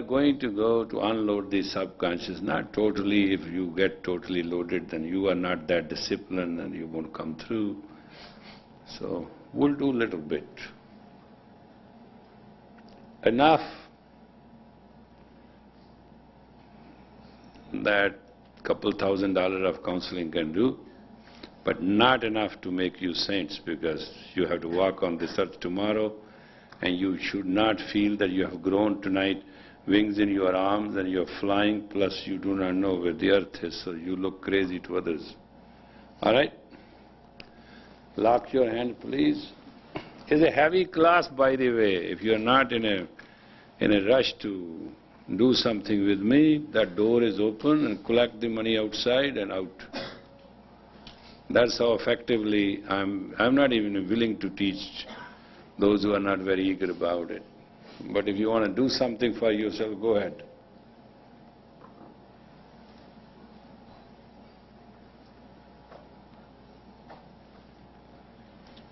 going to go to unload the subconscious, not totally. If you get totally loaded, then you are not that disciplined and you won't come through. So we'll do a little bit. Enough that couple $1,000 of counseling can do, but not enough to make you saints, because you have to walk on this earth tomorrow, and you should not feel that you have grown tonight, wings in your arms and you're flying, plus you do not know where the earth is, so you look crazy to others. All right? Lock your hand, please. It's a heavy class, by the way. If you're not in a rush to do something with me, that door is open, and collect the money outside and out. That's how effectively I'm not even willing to teach those who are not very eager about it. But if you want to do something for yourself, go ahead.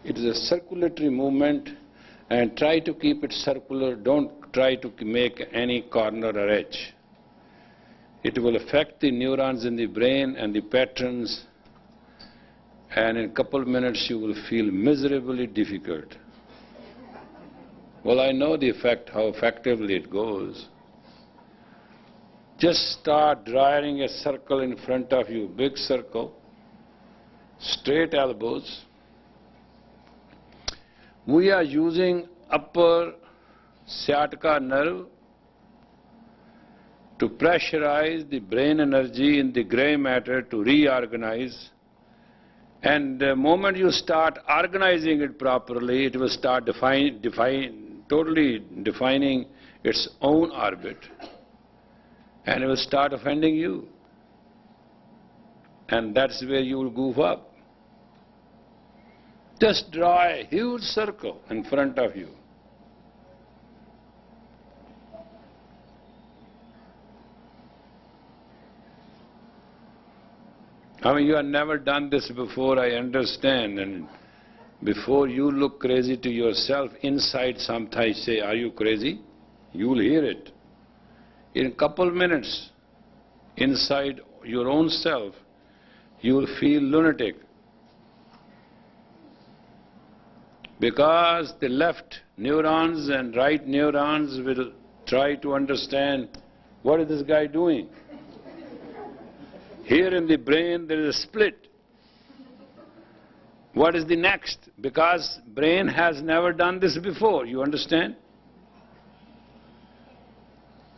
It is a circulatory movement, and try to keep it circular. Don't try to make any corner or edge. It will affect the neurons in the brain and the patterns, and in a couple of minutes you will feel miserably difficult. Well, I know the effect, how effectively it goes. Just start drawing a circle in front of you, big circle, straight elbows. We are using upper sciatica nerve to pressurize the brain energy in the gray matter to reorganize. And the moment you start organizing it properly, it will start totally defining its own orbit. And it will start offending you. And that's where you will goof up. Just draw a huge circle in front of you. I mean, you have never done this before, I understand, and before you look crazy to yourself, inside sometimes say, are you crazy? You will hear it. In a couple minutes, inside your own self, you will feel lunatic. Because the left neurons and right neurons will try to understand, what is this guy doing? Here in the brain there is a split. What is the next? Because brain has never done this before, you understand?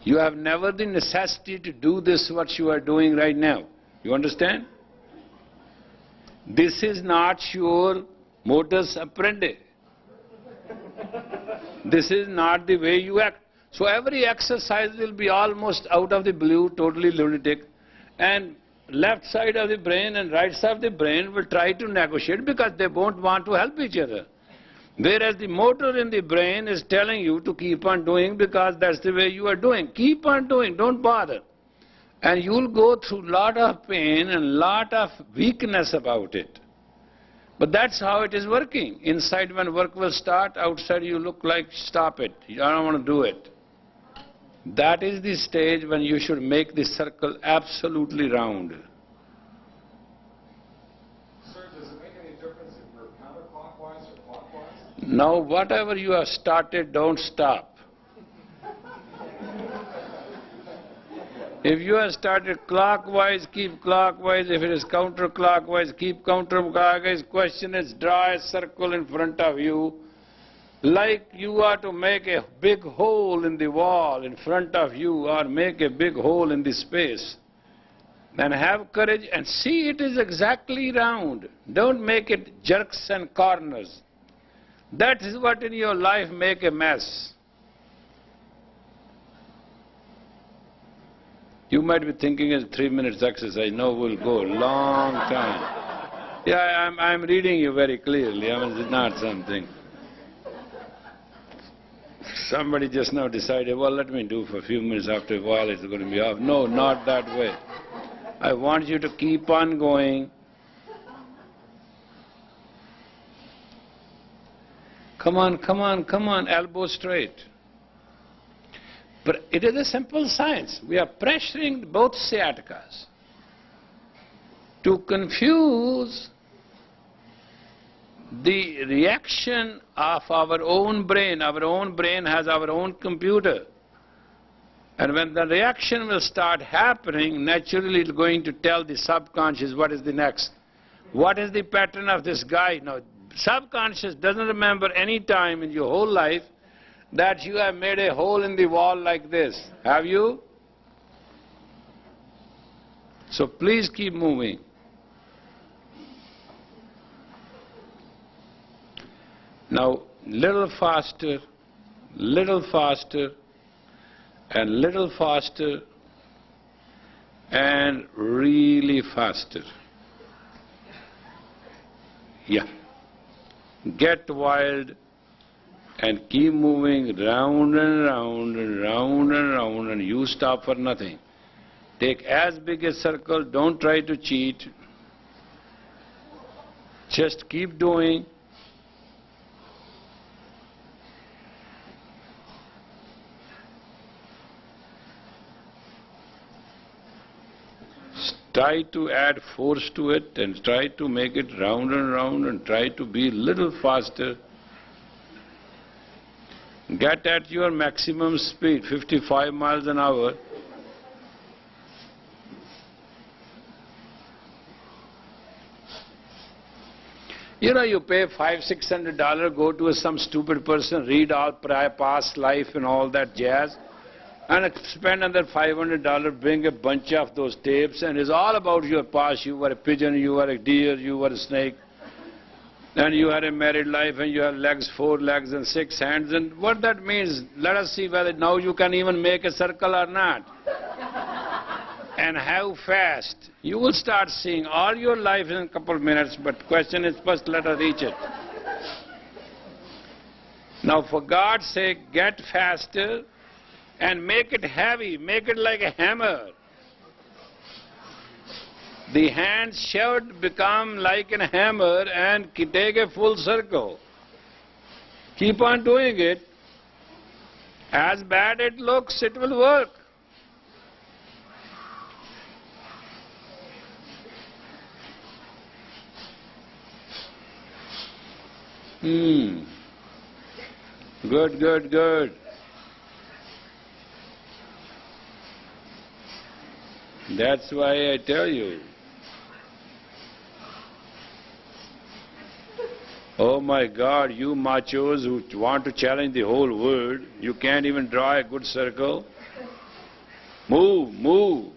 You have never the necessity to do this what you are doing right now. You understand? This is not your modus operandi. This is not the way you act. So every exercise will be almost out of the blue, totally lunatic, and left side of the brain and right side of the brain will try to negotiate because they won't want to help each other. Whereas the motor in the brain is telling you to keep on doing because that's the way you are doing. Keep on doing, don't bother. And you'll go through lot of pain and lot of weakness about it. But that's how it is working. Inside when work will start, outside you look like, stop it, I don't want to do it. That is the stage when you should make the circle absolutely round. Sir, does it make any difference if we're counterclockwise or clockwise? Now, whatever you have started, don't stop. If you have started clockwise, keep clockwise. If it is counterclockwise, keep counterclockwise. Question is, draw a circle in front of you, like you are to make a big hole in the wall in front of you, or make a big hole in the space. Then have courage and see it is exactly round. Don't make it jerks and corners. That is what in your life make a mess. You might be thinking it's 3 minutes exercise. No, we'll go a long time. Yeah, I'm reading you very clearly. I mean, it's not something. Somebody just now decided, well, let me do for a few minutes, after a while it's going to be off. No, not that way. I want you to keep on going. Come on, come on, come on, elbow straight. It is a simple science. We are pressuring both sciaticas to confuse the reaction of our own brain. Our own brain has our own computer. And when the reaction will start happening, naturally it's going to tell the subconscious what is the next. What is the pattern of this guy? Now, subconscious doesn't remember any time in your whole life that you have made a hole in the wall like this. Have you? So please keep moving. Now, little faster, and little faster, and really faster. Yeah. Get wild and keep moving round and round and round and round, and you stop for nothing. Take as big a circle, don't try to cheat. Just keep doing. Try to add force to it and try to make it round and round and try to be a little faster. Get at your maximum speed, 55 miles an hour. You know, you pay $500–600, go to some stupid person, read all past life and all that jazz, and spend another $500, bring a bunch of those tapes, and it's all about your past. You were a pigeon, you were a deer, you were a snake, and you had a married life, and you have legs, 4 legs and 6 hands, and what that means, let us see whether now you can even make a circle or not. And how fast. You will start seeing all your life in a couple of minutes, but the question is first let us reach it. Now for God's sake, get faster, and make it heavy, make it like a hammer. The hands should become like a hammer and take a full circle. Keep on doing it. As bad it looks, it will work. Good, good, good. That's why I tell you. Oh my God, you machos who want to challenge the whole world, you can't even draw a good circle. Move, move,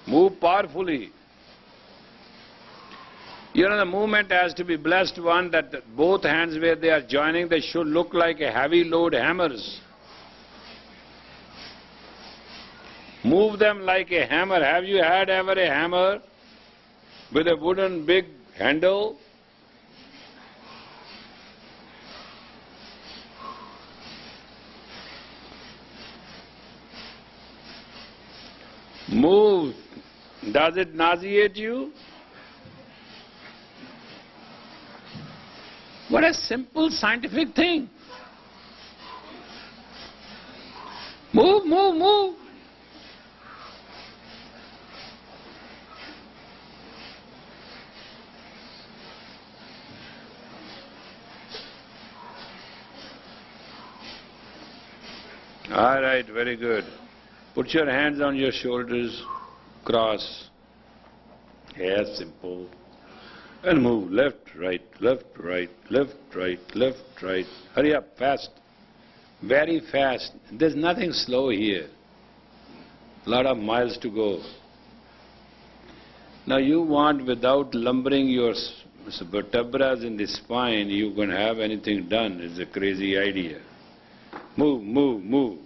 move powerfully. You know, the movement has to be blessed one that both hands where they are joining, they should look like a heavy load hammers. Move them like a hammer. Have you had ever a hammer with a wooden big handle? Move. Does it nauseate you? What a simple scientific thing. Move, move, move. All right, very good. Put your hands on your shoulders, cross. Yes, simple. And move left, right, left, right, left, right, left, right. Hurry up, fast. Very fast. There's nothing slow here. A lot of miles to go. Now you want, without lumbering your vertebrae in the spine, you can have anything done. It's a crazy idea. Move, move, move.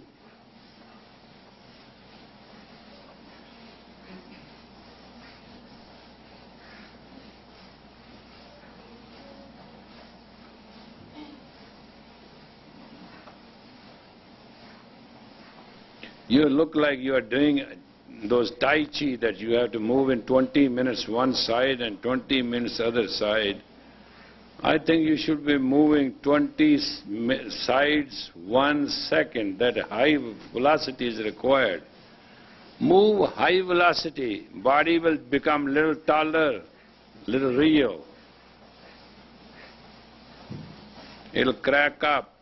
You look like you are doing those Tai Chi that you have to move in 20 minutes one side and 20 minutes other side. I think you should be moving 20 sides 1 second. That high velocity is required. Move high velocity. Body will become little taller, little Rio. It'll crack up.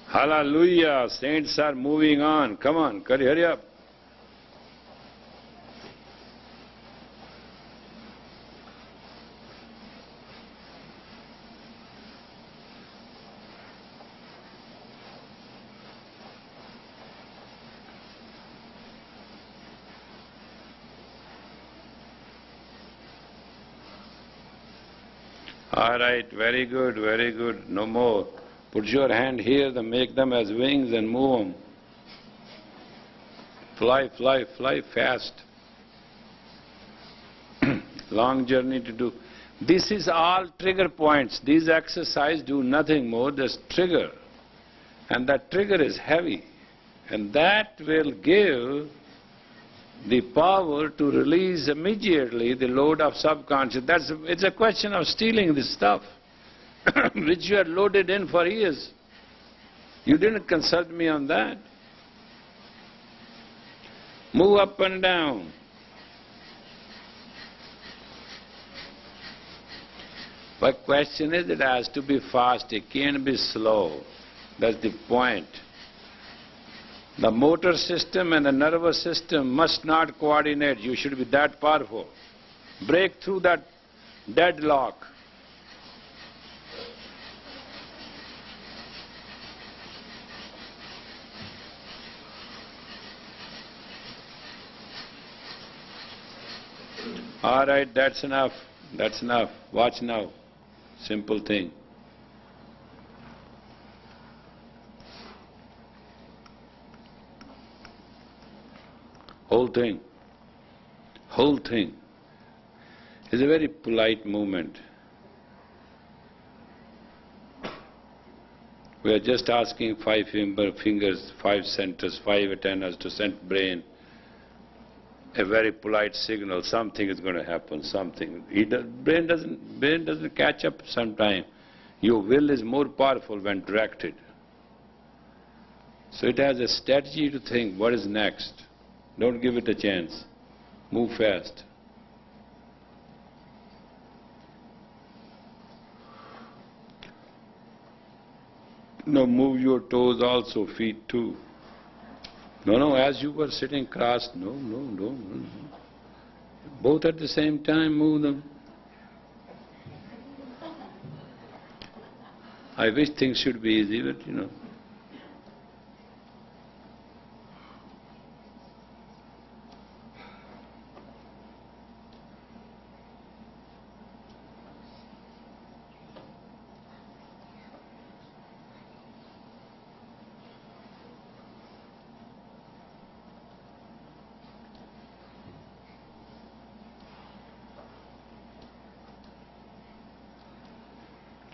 Hallelujah. Saints are moving on. Come on, hurry up. All right, very good, very good. No more. Put your hand here, then make them as wings and move them. Fly, fly, fly fast. Long journey to do. This is all trigger points. These exercises do nothing more, just trigger. And that trigger is heavy. And that will give the power to release immediately the load of subconscious. It's a question of stealing this stuff, which you had loaded in for years. You didn't consult me on that. Move up and down. But question is, it has to be fast, it can't be slow. That's the point. The motor system and the nervous system must not coordinate. You should be that powerful. Break through that deadlock. All right, that's enough. That's enough. Watch now. Simple thing. Whole thing is a very polite movement. We are just asking 5 fingers, 5 centers, 5 antennas to send brain a very polite signal. Something is going to happen, something. Brain doesn't catch up sometime. Your will is more powerful when directed. So it has a strategy to think what is next. Don't give it a chance. Move fast. Now move your toes also, feet too. No, as you were sitting crossed, no. Both at the same time, move them. I wish things should be easy, but you know.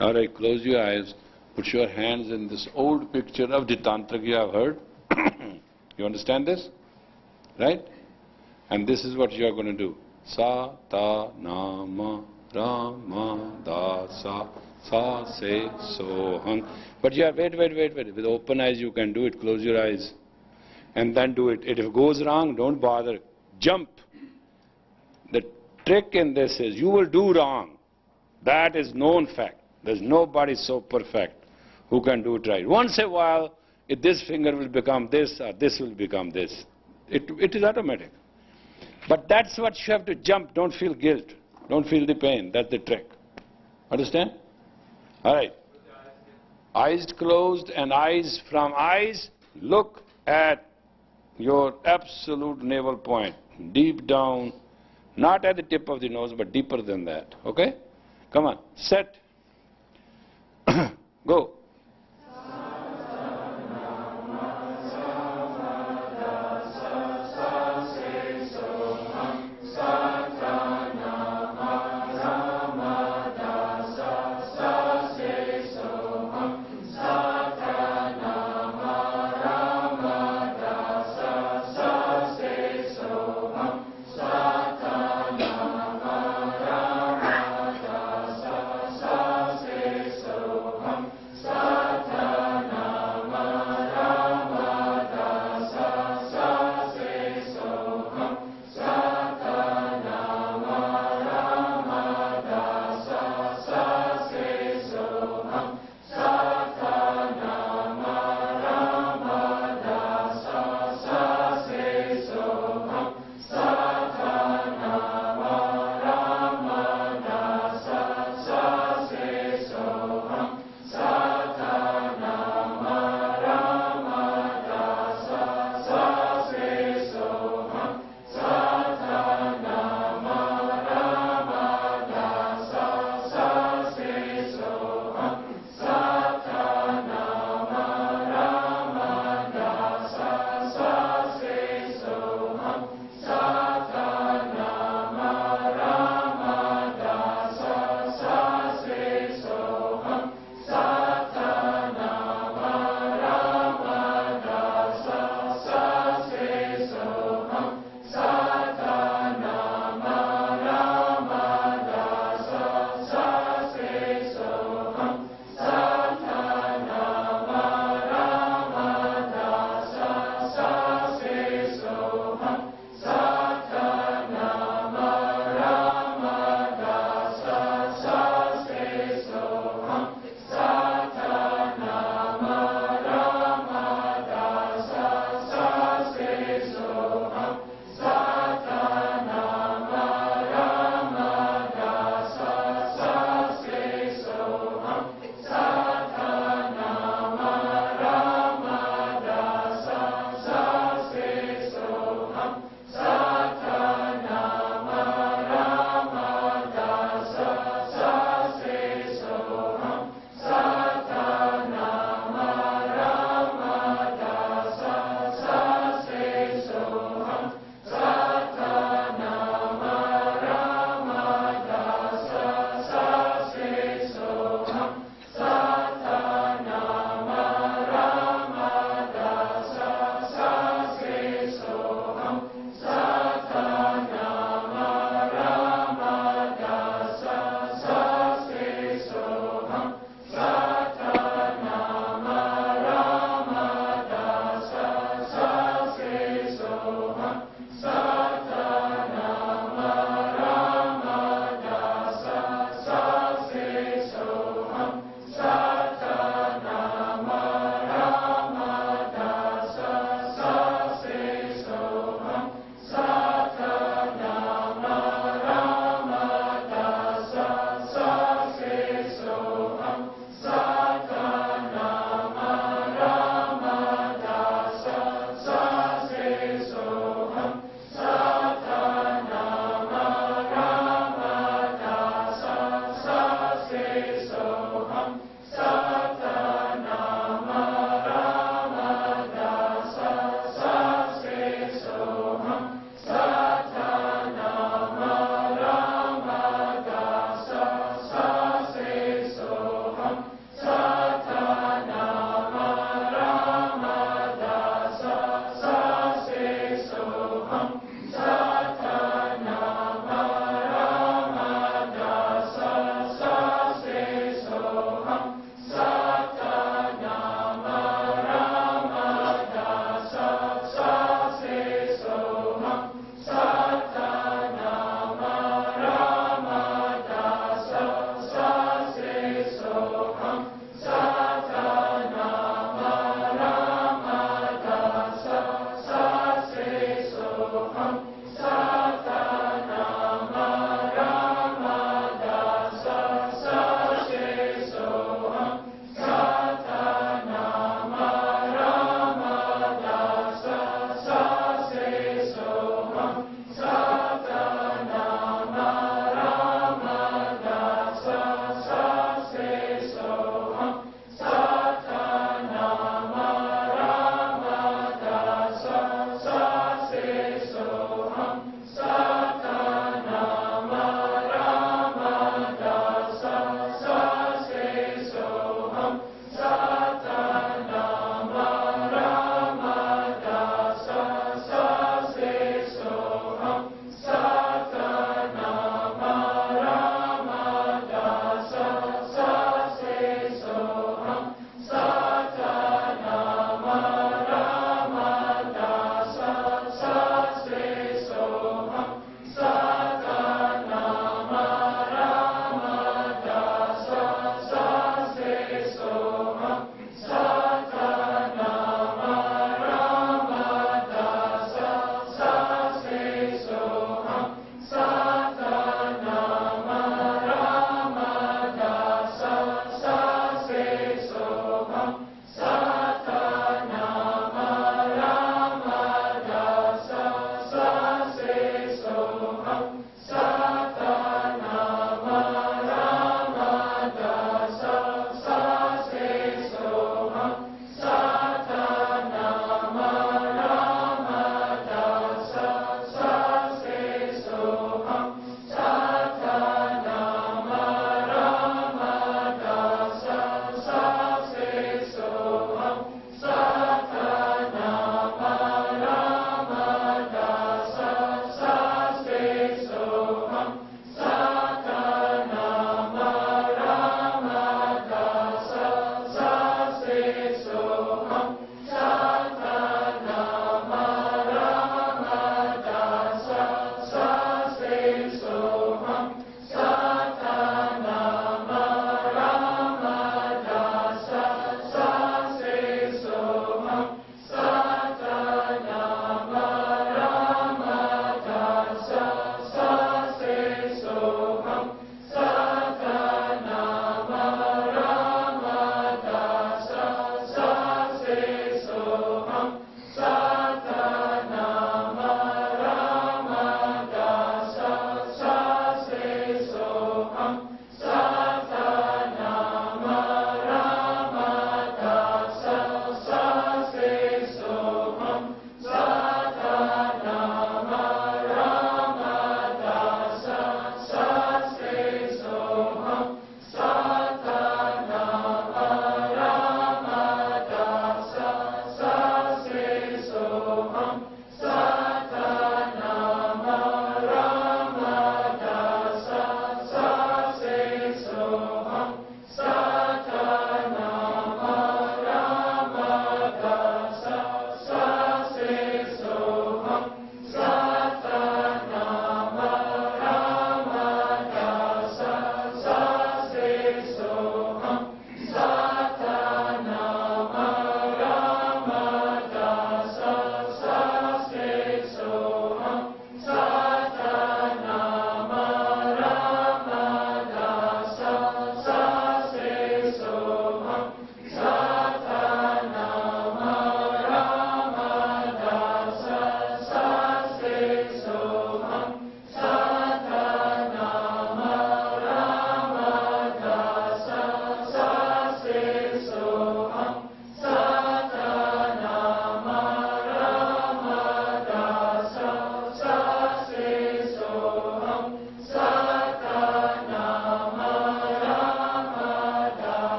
All right, close your eyes, put your hands in this old picture of the tantric you have heard. You understand this? Right? And this is what you are going to do. Sa, ta, na, ma, ra, ma, da, sa, se, so, hum. But you have, wait. With open eyes you can do it, close your eyes. And then do it. If it goes wrong, don't bother. Jump. The trick in this is, you will do wrong. That is known fact. There's nobody so perfect who can do it right. Once in a while, this finger will become this or this will become this. It is automatic. But that's what you have to jump. Don't feel guilt. Don't feel the pain. That's the trick. Understand? All right. Eyes closed and eyes from eyes, look at your absolute navel point. Deep down, not at the tip of the nose, but deeper than that. Okay? Come on. Set. Go. Soham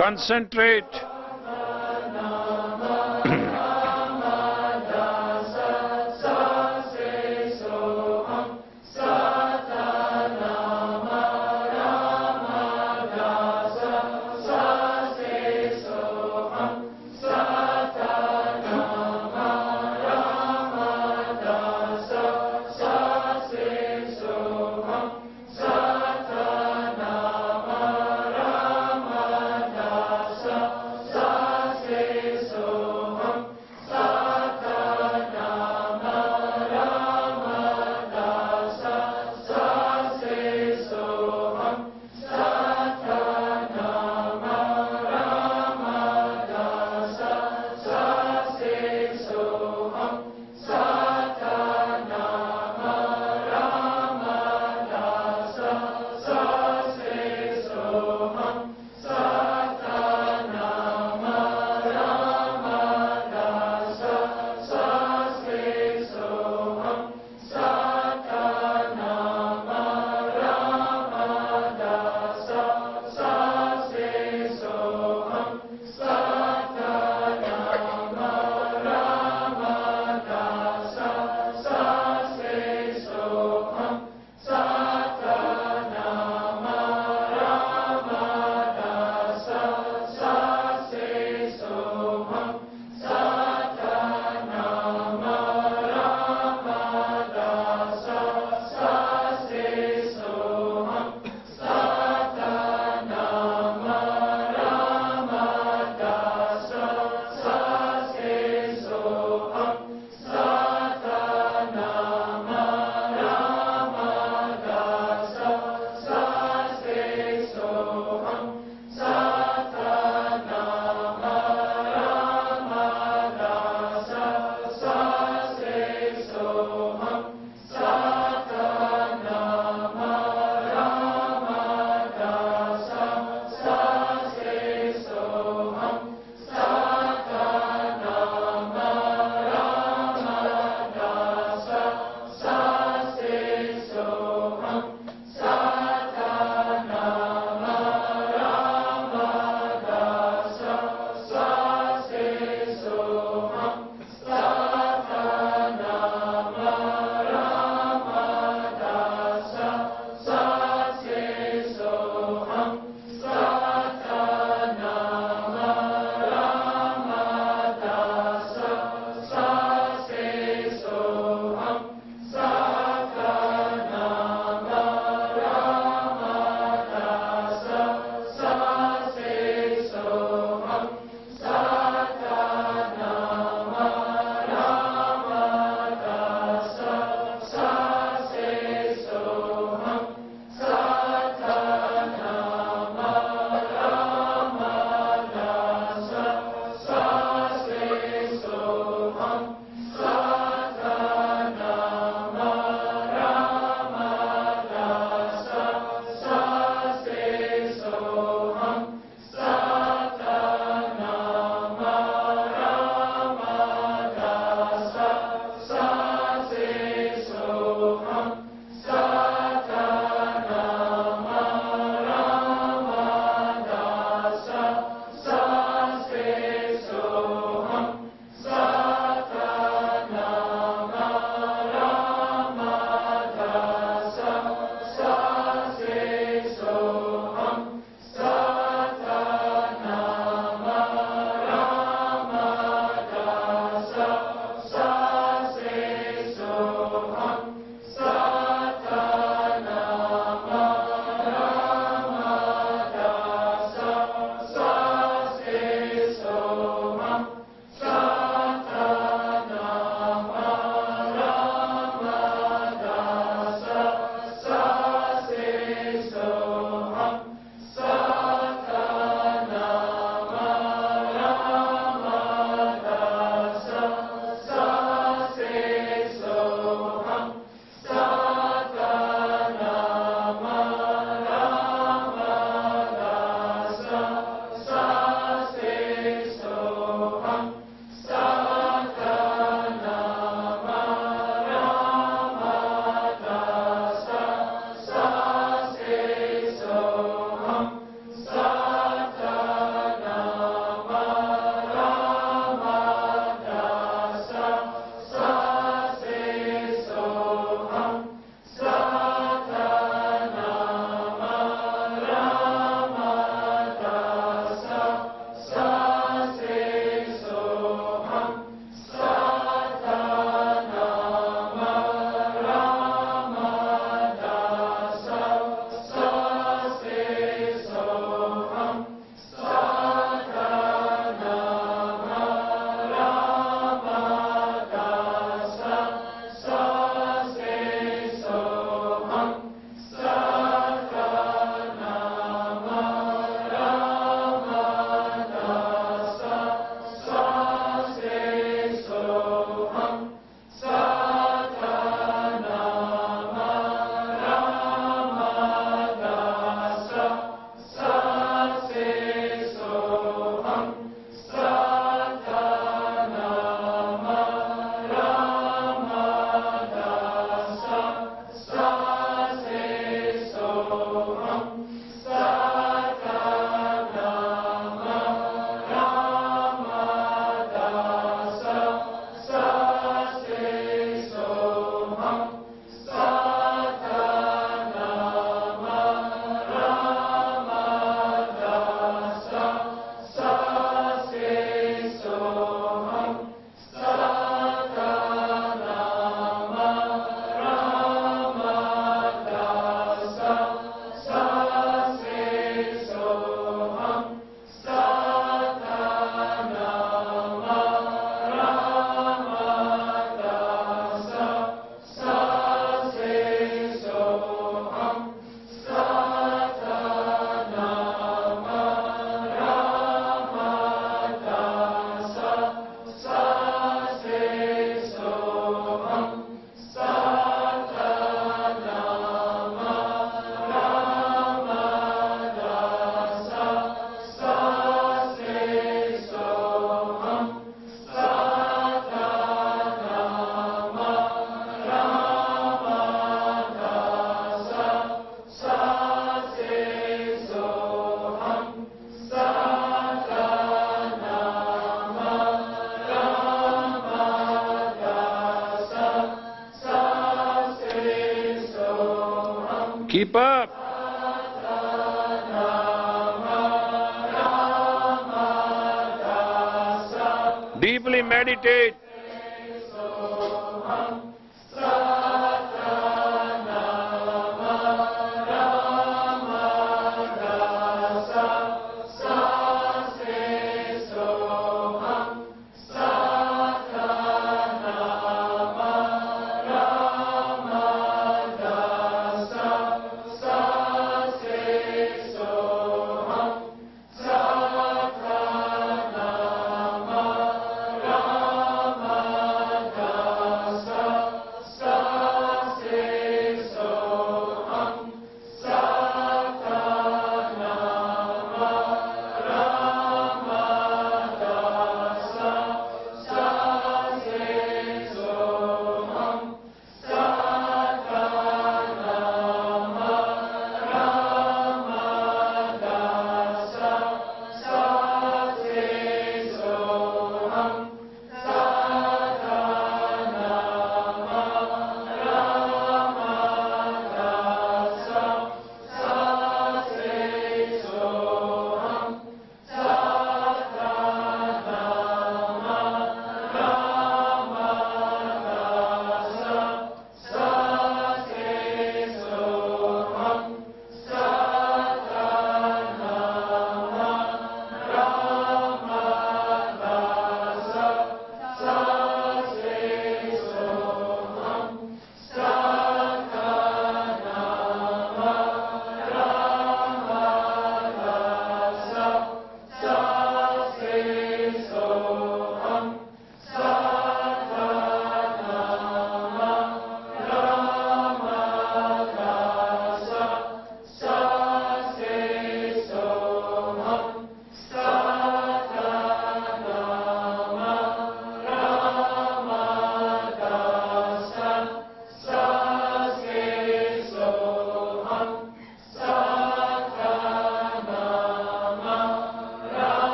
Concentrate. Keep up. Deeply meditate.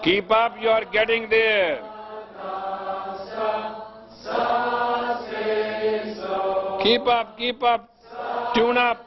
Keep up, you are getting there. Keep up, keep up. Tune up.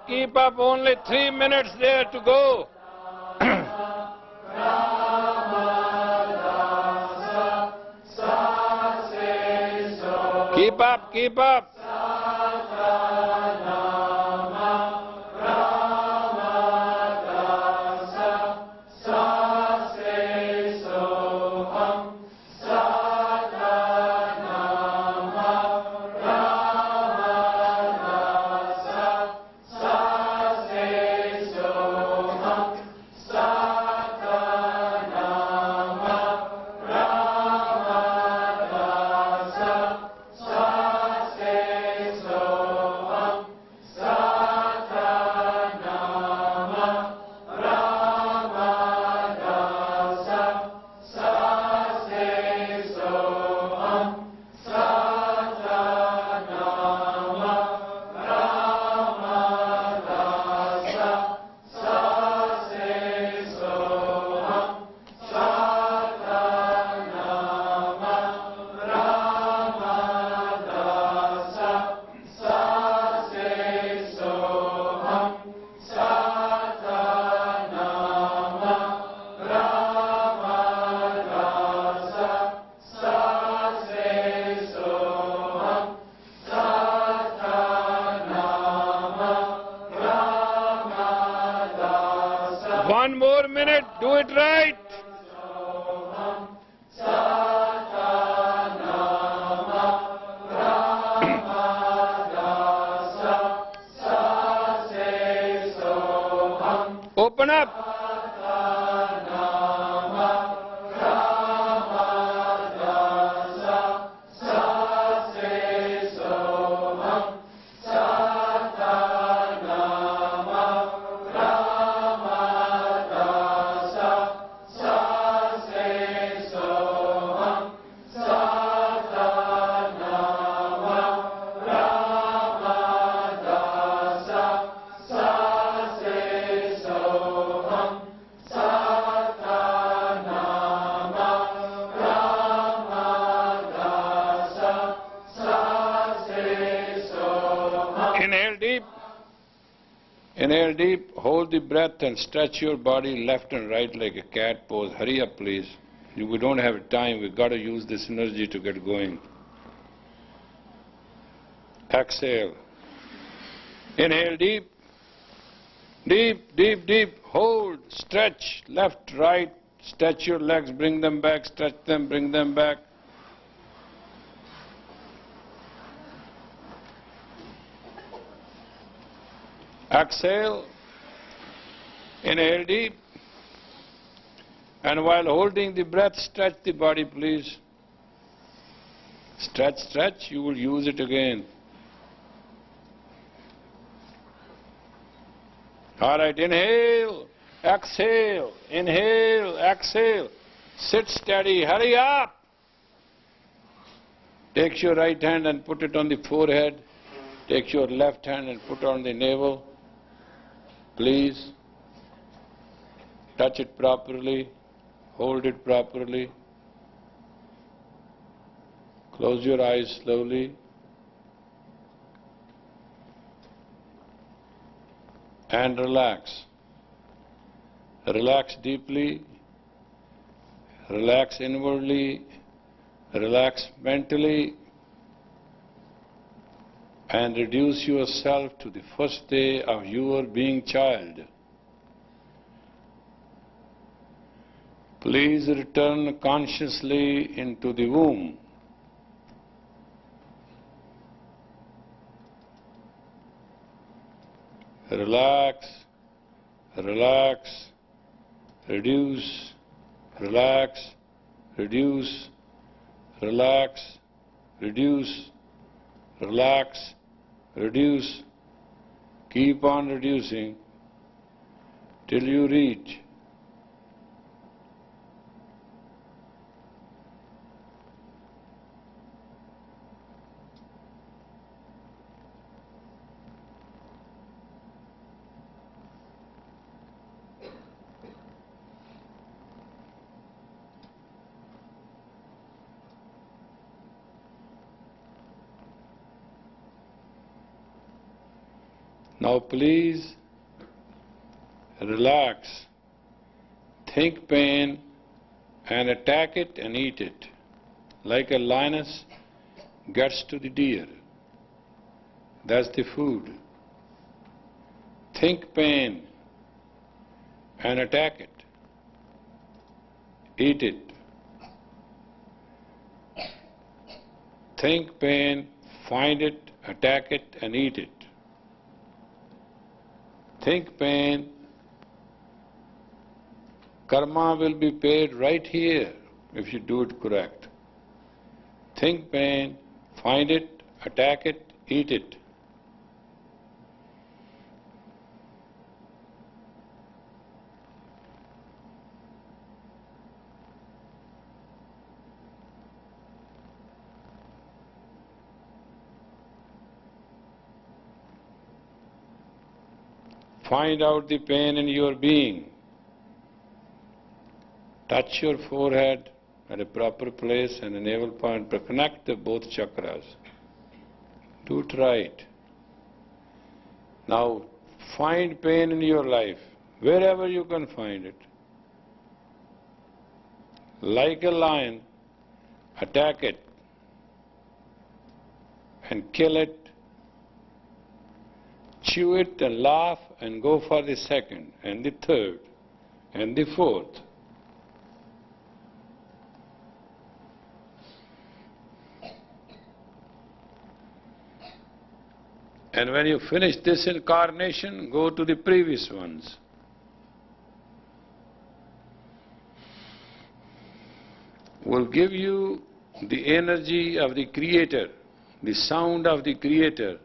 Keep up, only 3 minutes there to go. Keep up, keep up. 1 more minute, do it right. Open up. Inhale deep. Inhale deep. Hold the breath and stretch your body left and right like a cat pose. Hurry up, please. We don't have time. We've got to use this energy to get going. Exhale. Inhale deep. Deep, deep, deep. Hold. Stretch. Left, right. Stretch your legs. Bring them back. Stretch them. Bring them back. Exhale, inhale deep, and while holding the breath, stretch the body, please. Stretch, stretch, you will use it again. All right, inhale, exhale, inhale, exhale. Sit steady, hurry up. Take your right hand and put it on the forehead. Take your left hand and put it on the navel. Please touch it properly, hold it properly. Close your eyes slowly. And relax. Relax deeply, relax inwardly, relax mentally, and reduce yourself to the first day of your being child. Please return consciously into the womb. Relax, relax, reduce, relax, reduce, relax, reduce, relax, reduce, keep on reducing till you reach Now please relax, think pain and attack it and eat it, like a lioness gets to the deer. That's the food. Think pain and attack it. Eat it. Think pain, find it, attack it and eat it. Think pain, karma will be paid right here if you do it correct. Think pain, find it, attack it, eat it. Find out the pain in your being. Touch your forehead at a proper place and a navel point, but connect the both chakras. Do it right. Now find pain in your life, wherever you can find it. Like a lion, attack it and kill it. Chew it and laugh and go for the second and the third and the fourth. And when you finish this incarnation, go to the previous ones. Will give you the energy of the Creator, the sound of the Creator.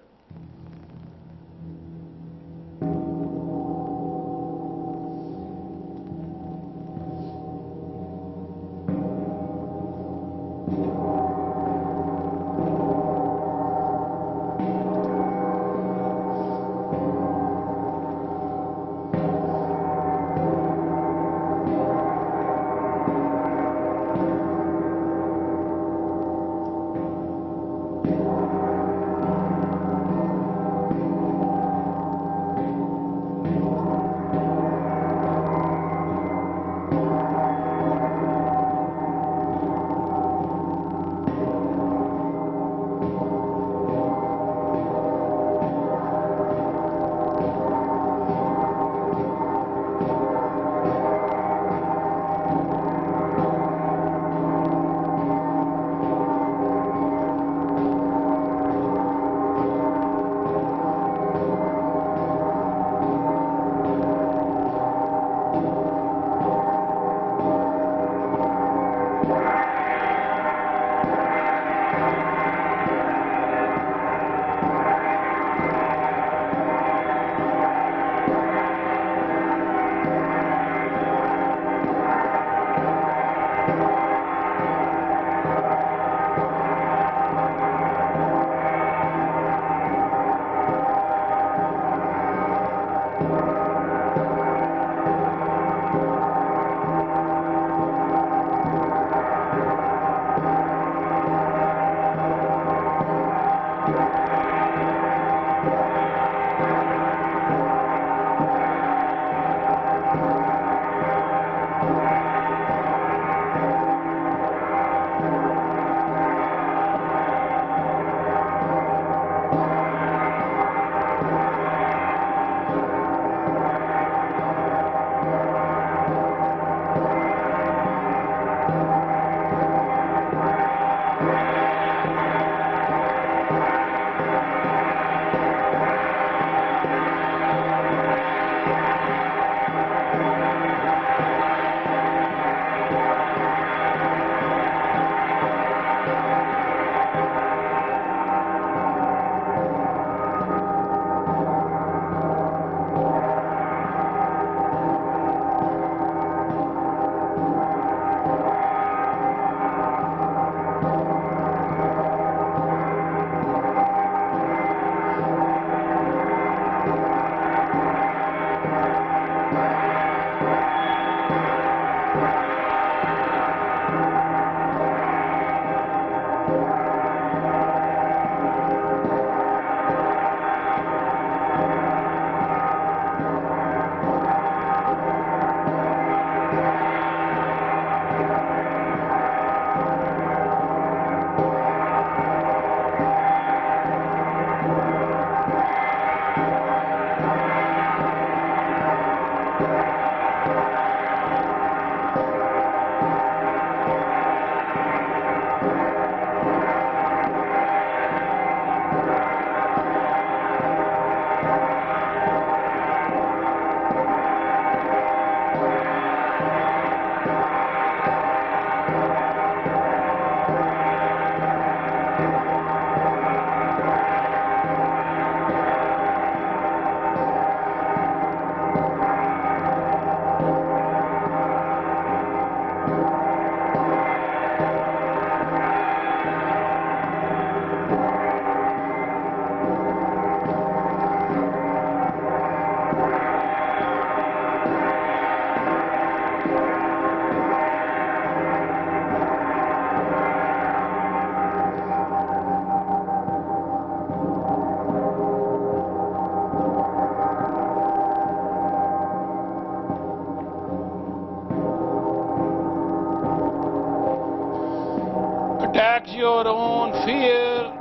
Attack your own fear,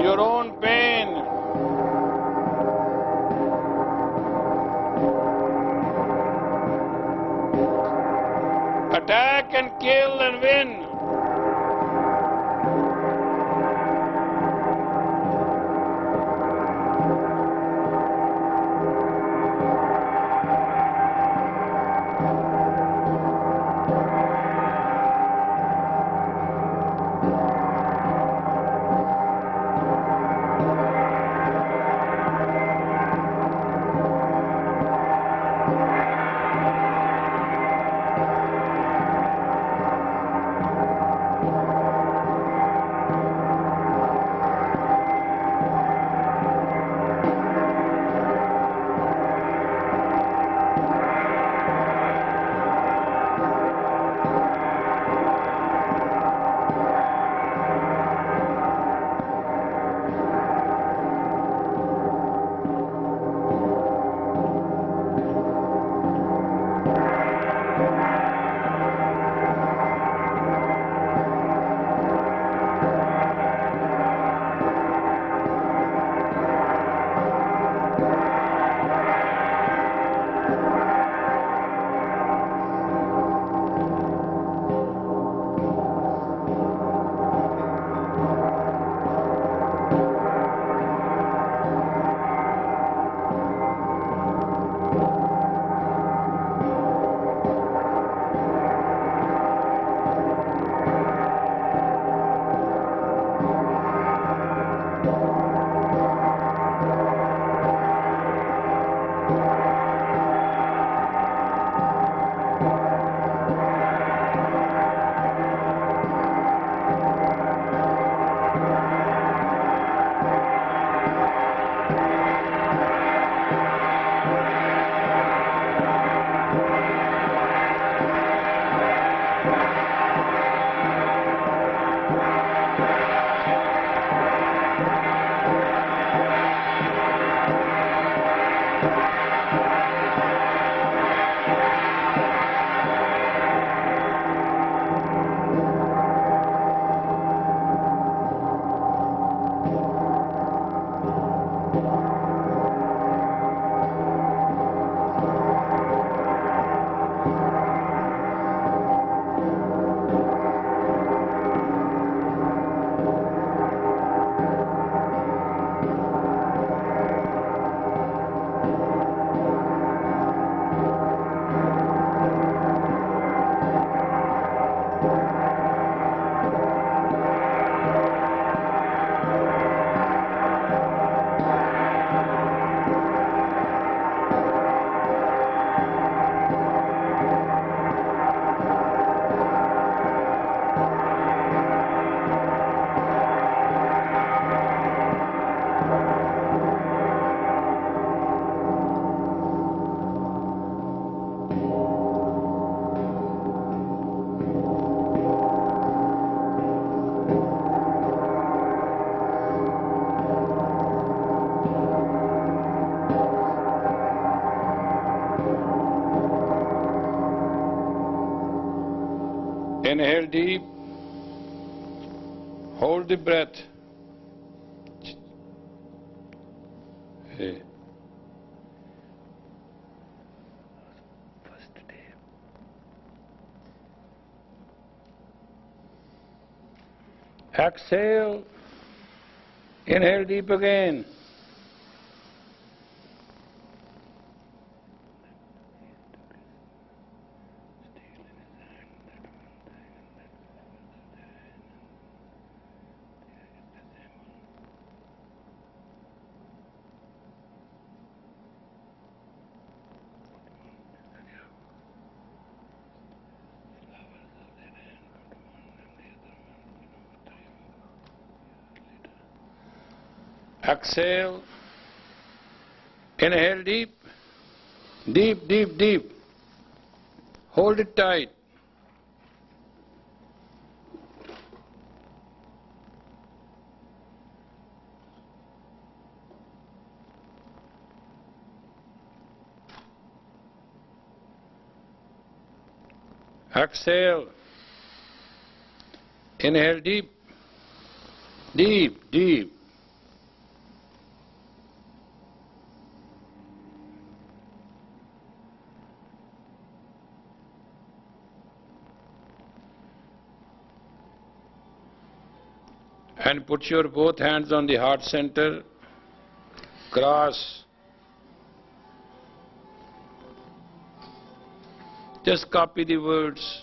your own pain. attack and kill and win. Inhale deep. Hold the breath. Hey. Exhale. Inhale deep again. Exhale. Inhale deep. Deep, deep, deep. Hold it tight. Exhale. Inhale deep. Deep, deep. And put your both hands on the heart center, cross. Just copy the words.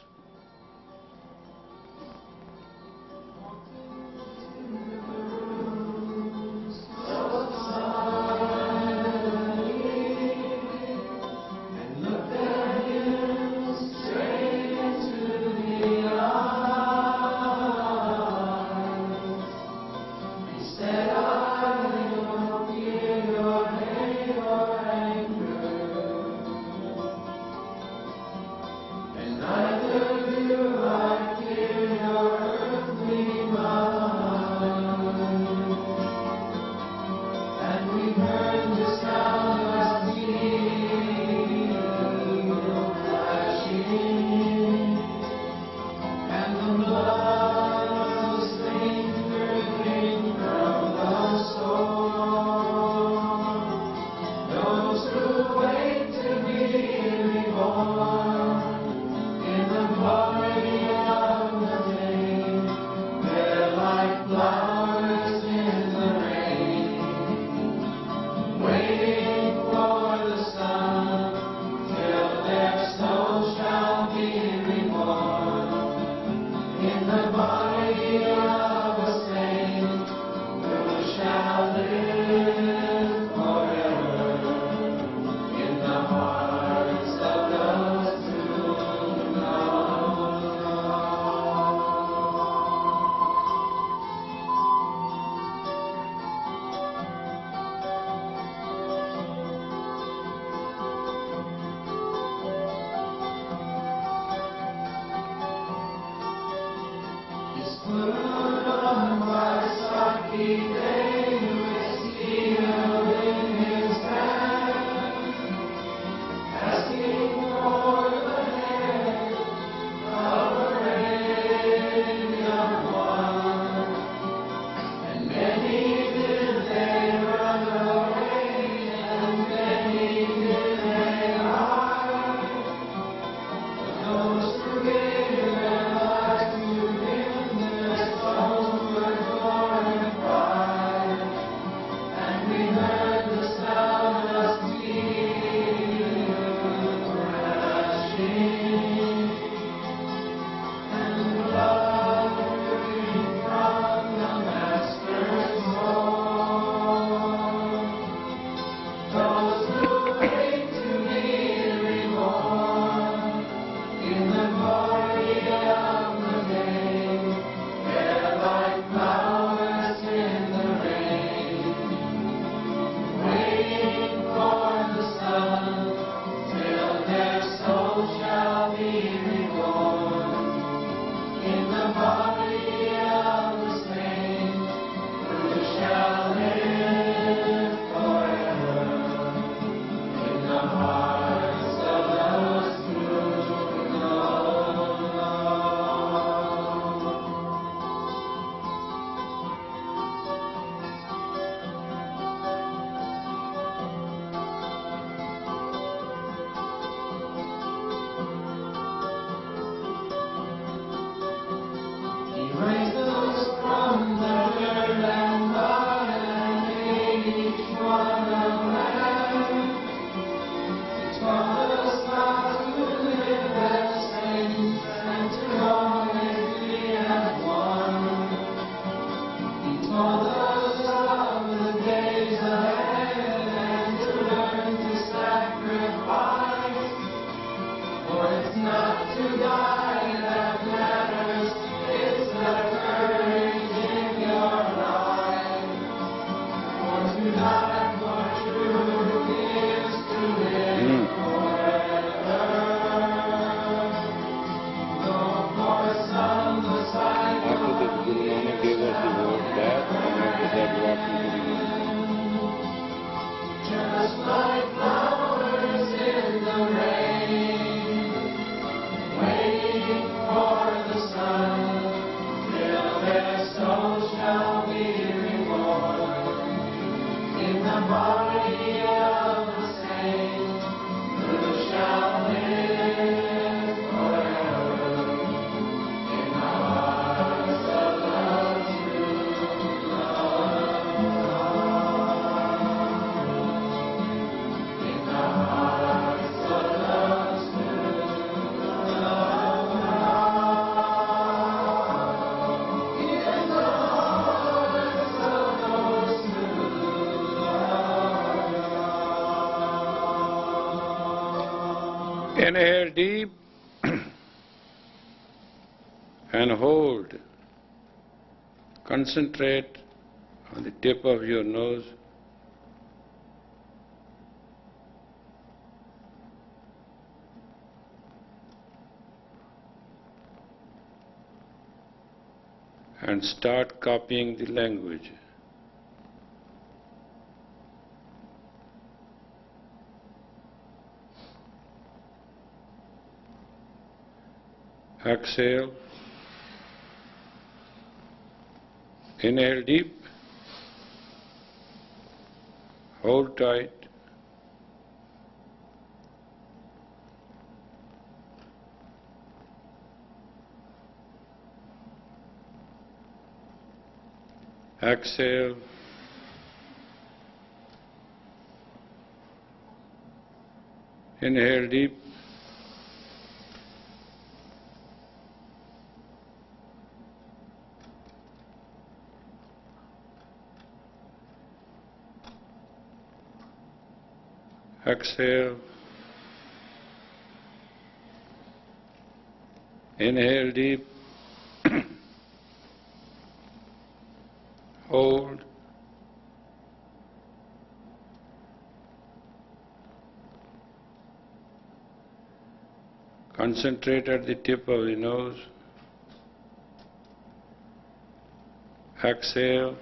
Inhale deep and hold. Concentrate on the tip of your nose. And start copying the language. Exhale. Inhale deep. Hold tight. Exhale. Inhale deep. Exhale. Inhale deep. Hold. Concentrate at the tip of the nose. Exhale.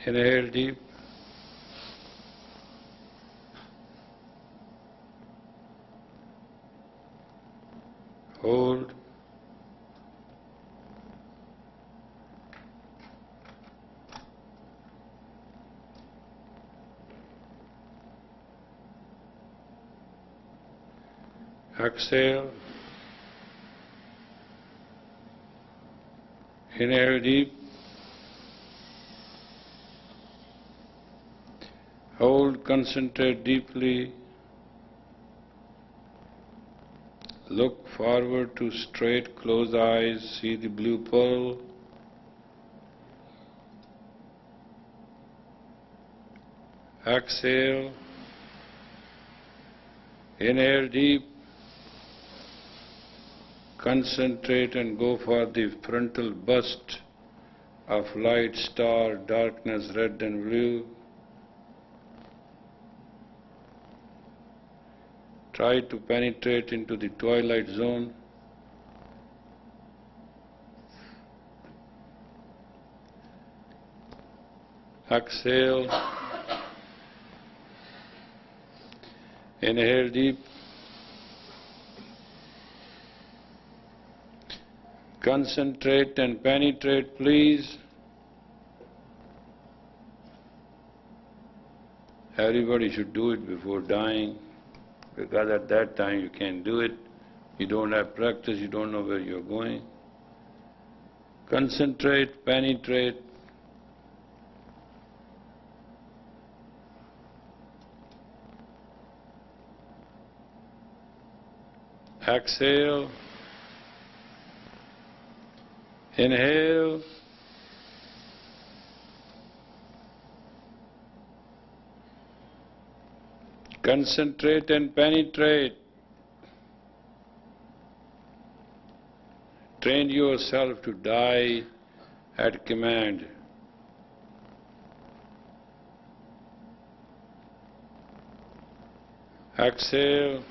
Inhale deep. Hold. Exhale. Inhale deep. Hold, concentrate deeply. Look forward to straight, close eyes, see the blue pearl. Exhale. Inhale deep. Concentrate and go for the frontal burst of light, star, darkness, red and blue. Try to penetrate into the twilight zone. Exhale. Inhale deep. Concentrate and penetrate, please. Everybody should do it before dying, because at that time you can't do it. You don't have practice, you don't know where you're going. Concentrate, penetrate. Exhale. Inhale. Concentrate and penetrate. Train yourself to die at command. Exhale.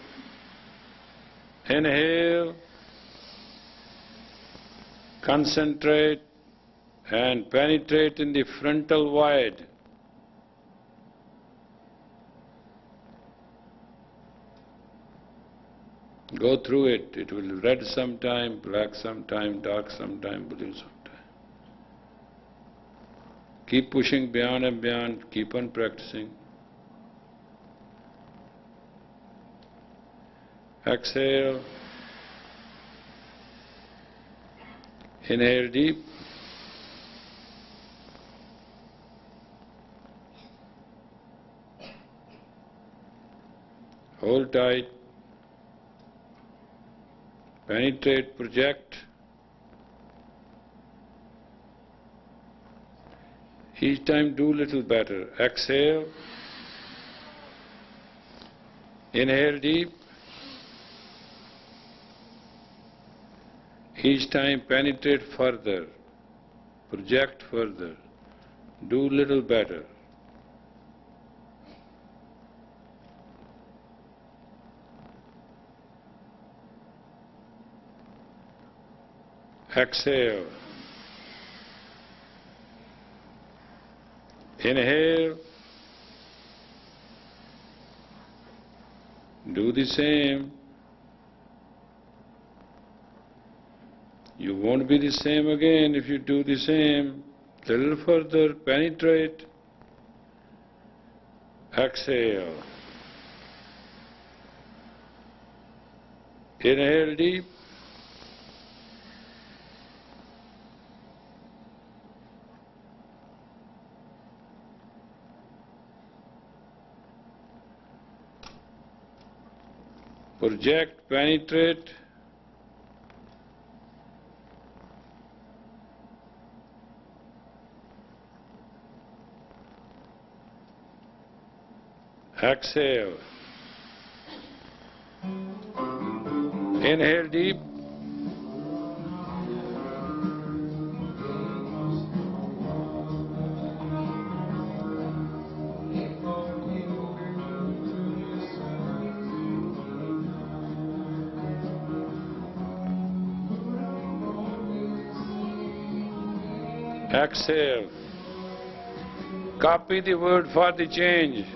Inhale. Concentrate and penetrate in the frontal void. Go through it. It will be red sometime, black sometime, dark sometime, blue sometime. Keep pushing beyond and beyond. Keep on practicing. Exhale. Inhale deep. Hold tight. Penetrate, project. Each time do little better. Exhale. Inhale deep. Each time penetrate further, project further, do little better. Exhale. Inhale. Do the same. You won't be the same again if you do the same. Little further, penetrate. Exhale. Inhale deep. Project, penetrate. Exhale. Inhale deep. Exhale. Copy the word for the change.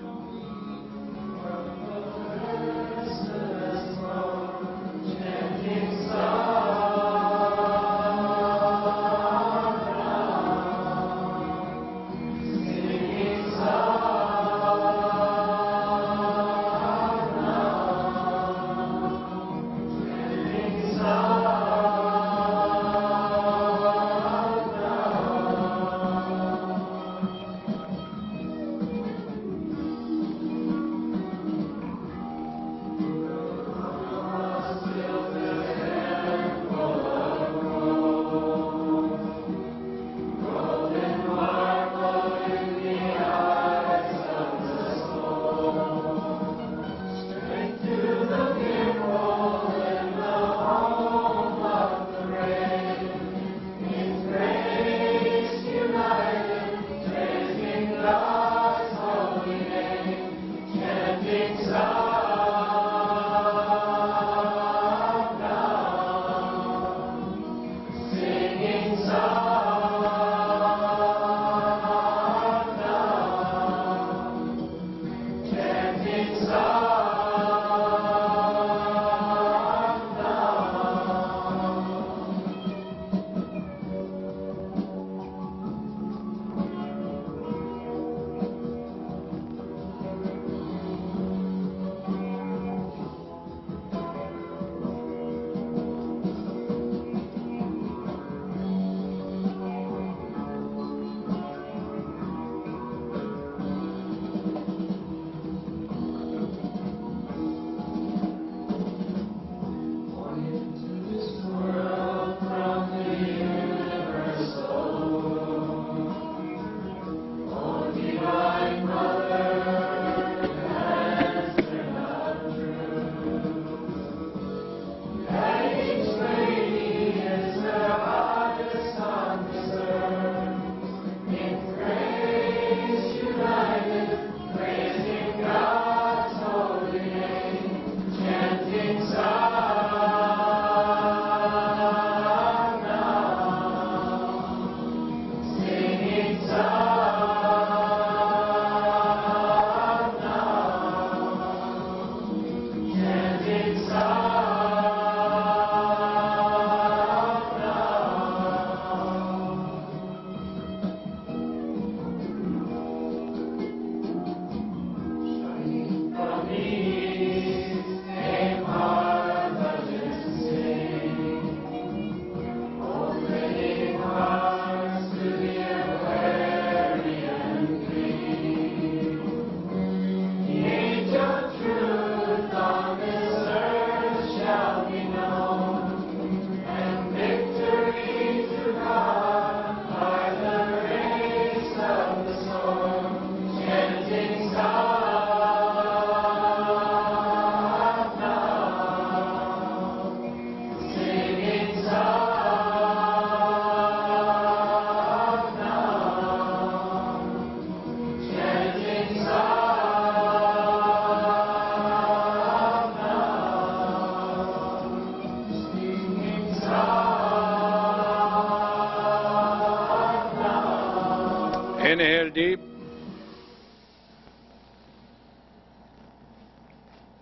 Inhale deep.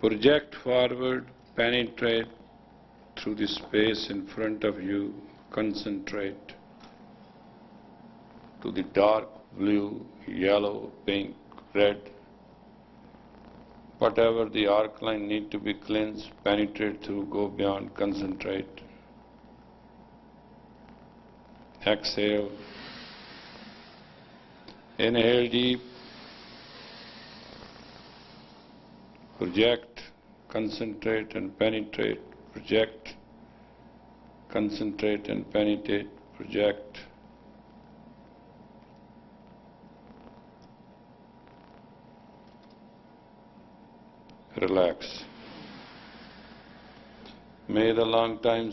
Project forward, penetrate through the space in front of you. Concentrate to the dark blue, yellow, pink, red. Whatever the arc line need to be cleansed, penetrate through, go beyond, concentrate. Exhale. Inhale deep. Project, concentrate and penetrate. Project, concentrate and penetrate. Project. Relax. May the long time